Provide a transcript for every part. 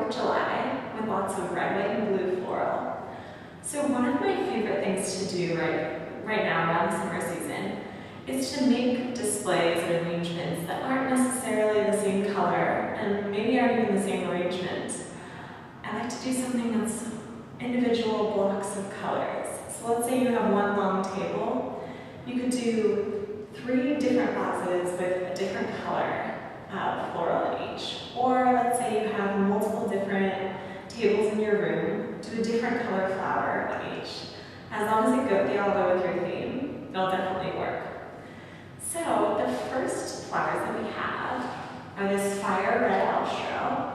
4th of July with lots of red, white, and blue floral. So one of my favorite things to do right now around the summer season is to make displays and arrangements that aren't necessarily the same color and maybe aren't even the same arrangement. I like to do something that's individual blocks of colors. So let's say you have one long table. You could do 3 different vases with a different color of floral in each. Or let's say you have multiple different tables in your room, do a different color flower on each. As long as they all go with your theme, it'll definitely work. So the first flowers that we have are this fire red alstroemeria.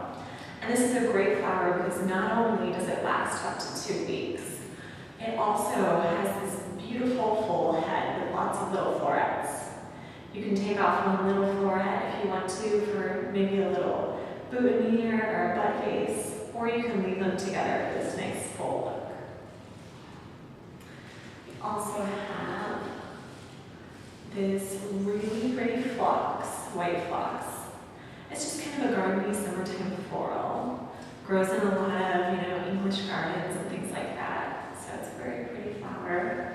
And this is a great flower because not only does it last up to 2 weeks, it also has this beautiful full head with lots of little florets. You can take off one little floret if you want to for maybe a little boutonniere or a bud vase, or you can leave them together for this nice full look. We also have this really pretty phlox, white phlox. It's just kind of a garden-y summertime floral. Grows in a lot of, English gardens and things like that. So it's a very pretty flower.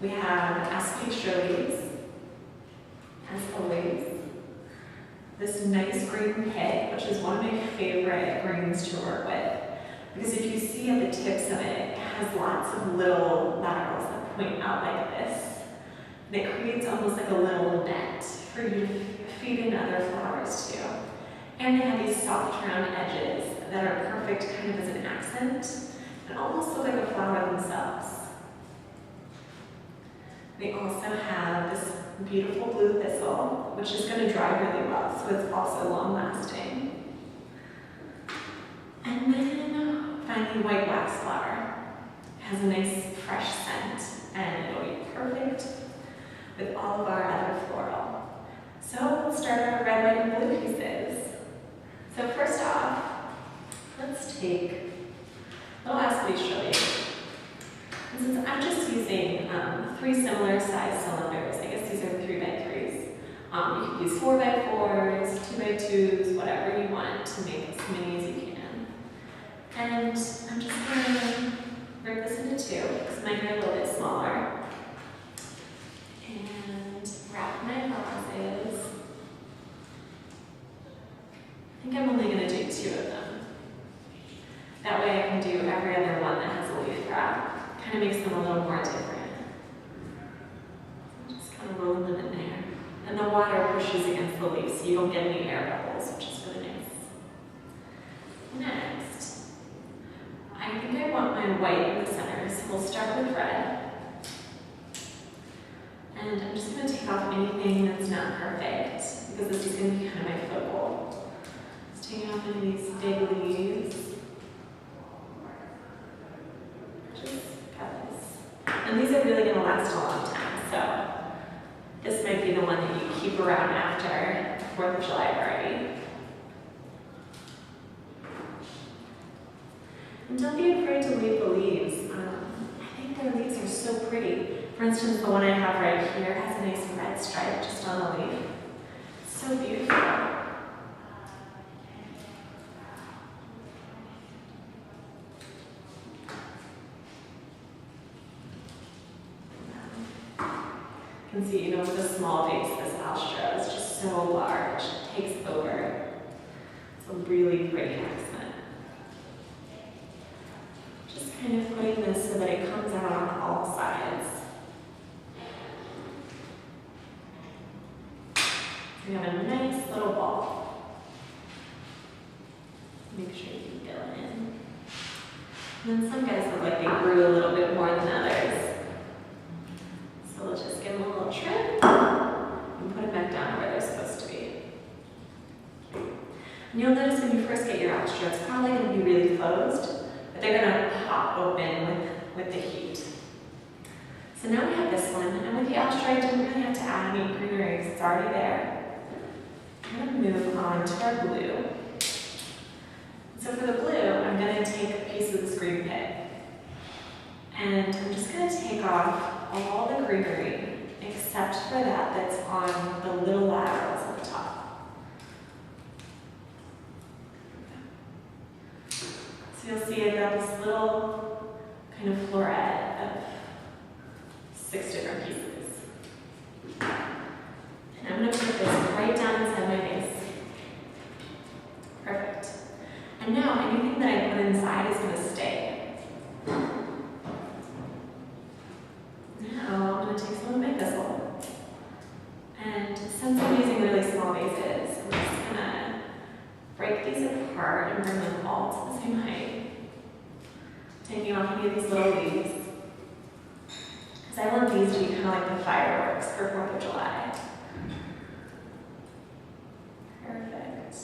We have aspidistra, as always. This nice green pit, which is one of my favorite greens to work with. Because if you see at the tips of it, it has lots of little laterals that point out like this. And it creates almost like a little net for you to feed in other flowers too. And they have these soft round edges that are perfect kind of as an accent and almost look like a flower themselves. We also have this beautiful blue thistle, which is going to dry really well, so it's also long lasting. And then finally white waxflower. It has a nice fresh scent and it'll be perfect with all of our other floral. So let's start our red, white, and blue pieces. So first off, let's take a little aspidistra. And since I'm just using 3 similar size cylinders, I guess these are 3x3s. You can use 4x4s, 2x2s, whatever you want to make as many as you can. And I'm just going to rip this into 2 because mine are a little bit smaller. And wrap my vases. I think I'm only going to do 2 of them. That way I can do every other one that has a leaf wrap. Kind of makes them a little more different. Just kind of rolling them in there. And the water pushes against the leaves so you don't get any air bubbles, which is really nice. Next, I think I want my white in the center, so we'll start with red. And I'm just going to take off anything that's not perfect, because this is going to be kind of my focal. Just taking off any of these big leaves. Just cut this. And these are really going to last a long time, so this might be the one that you keep around after the 4th of July party. And don't be afraid to leave the leaves. I think their leaves are so pretty. For instance, the one I have right here has a nice red stripe just on the leaf. So beautiful. You can see, with a small vase, this alstroemeria is just so large, it takes over. It's a really pretty accent. Just kind of putting this so that it comes out on all sides. We have a nice little ball. Make sure you can fill it in. And then some guys look like they grew a little bit more than others. So we'll just give them a little trim and put them back down where they're supposed to be. And you'll notice when you first get your alstroemeria, it's probably going to be really closed, but they're going to pop open with the heat. So now we have this one, and with the alstroemeria, I didn't really have to add any greenery because it's already there. I'm going to move on to our blue. So for the blue, I'm going to take a piece of this green pit. And I'm just going to take off all the greenery except for that that's on the little laterals at the top. So you'll see I've got this little kind of floret of 6 different pieces. And I'm going to put this right down inside my vase. Perfect. And now anything that I put inside is going to stay. Now I'm going to take some of my thistle. And since I'm using really small vases, I'm just going to break these apart and bring them all to the same height. Taking off any of these little leaves. Because I want these to be kind of like the fireworks for 4th of July. Perfect.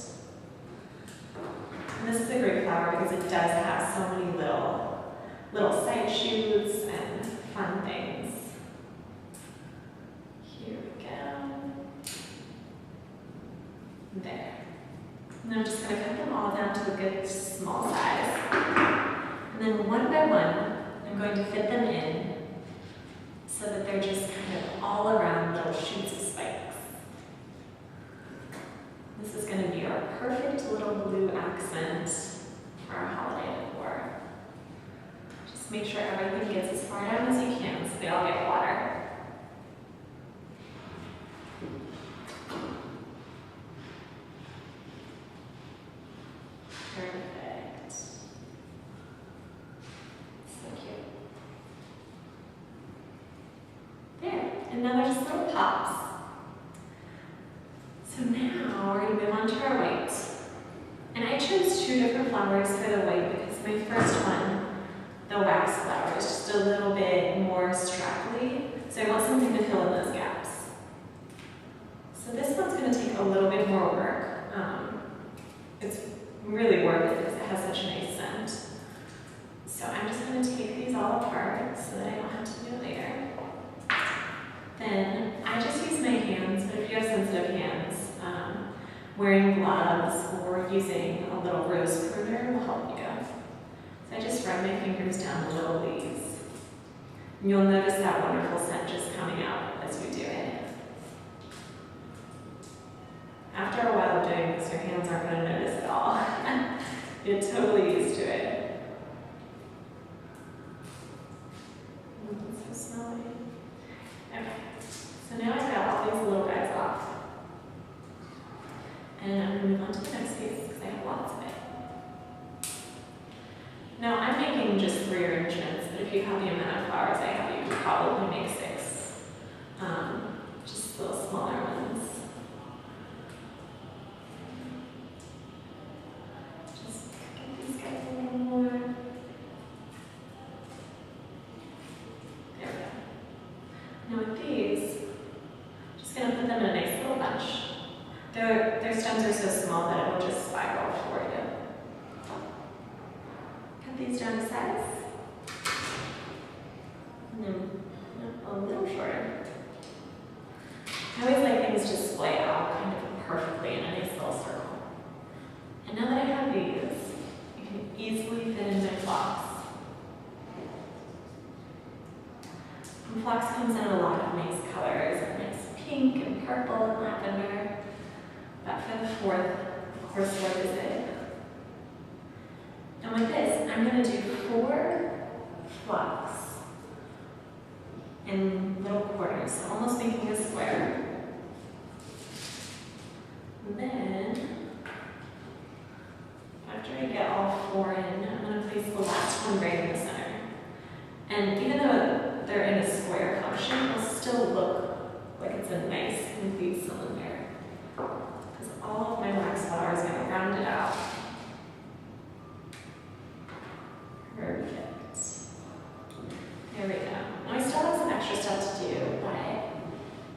And this is a great flower because it does have so many little side shoots and fun things. Here we go. There. And I'm just going to cut them all down to a good small size. And then one by one, I'm going to fit them in so that they're just kind of all around little shoots of spikes. This is going to be our perfect little blue accent for our holiday decor. Just make sure everything gets as far down as you can so they all get water. Perfect. So cute. There, and now they're just little pops. So now we're going to move on to our white. And I chose 2 different flowers for the white because my first one, the waxflower, is just a little bit more straggly. So I want something to fill in those gaps. So this one's going to take a little bit more work. It's really worth it because it has such a nice scent. So I'm just going to take these all apart so that I don't have to do it later. Then I just use my hands, but if you have sensitive hands, wearing gloves or using a little rose pruner will help you. So I just run my fingers down the little leaves. And you'll notice that wonderful scent just coming out as we do it. After a while of doing this, your hands aren't going to notice at all. You're totally used to it. It's so smelly. Okay, so now I've got all these little guys off. And I'm going to move on to the next piece because I have lots of it. Now I'm making just 3 arrangements, but if you have the amount of flowers I have, you could probably make 6. Just little smaller ones. Just get these guys a little more. There we go. Now with these, I'm just going to put them in a nice little bunch. Their stems are so small that it will just spiral for you. Cut these down to size. And then a little shorter. I always like things to splay out kind of perfectly in a nice little circle. And now that I have these, you can easily fit in my phlox. And phlox comes in a lot of nice colors, nice pink and purple and lavender. But for the 4th, of course, what is it? And with this, I'm going to do 4 phlox in little quarters, so almost making a square. And then, after I get all 4 in, I'm going to place the last one right in the center. And even though they're in a square function, it'll still look like it's a nice, complete cylinder. All of my waxflower is going to round it out. Perfect. There we go. Now I still have some extra stuff to do, but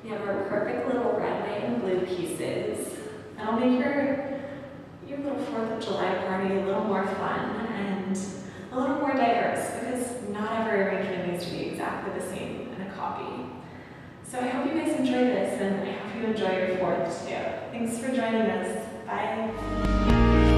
we have our perfect little red, white, and blue pieces. That'll make your little 4th of July party a little more fun and a little more diverse because not every arrangement needs to be exactly the same in a copy. So I hope you guys enjoy this, and I hope you enjoy your 4th too. Thanks for joining us. Bye.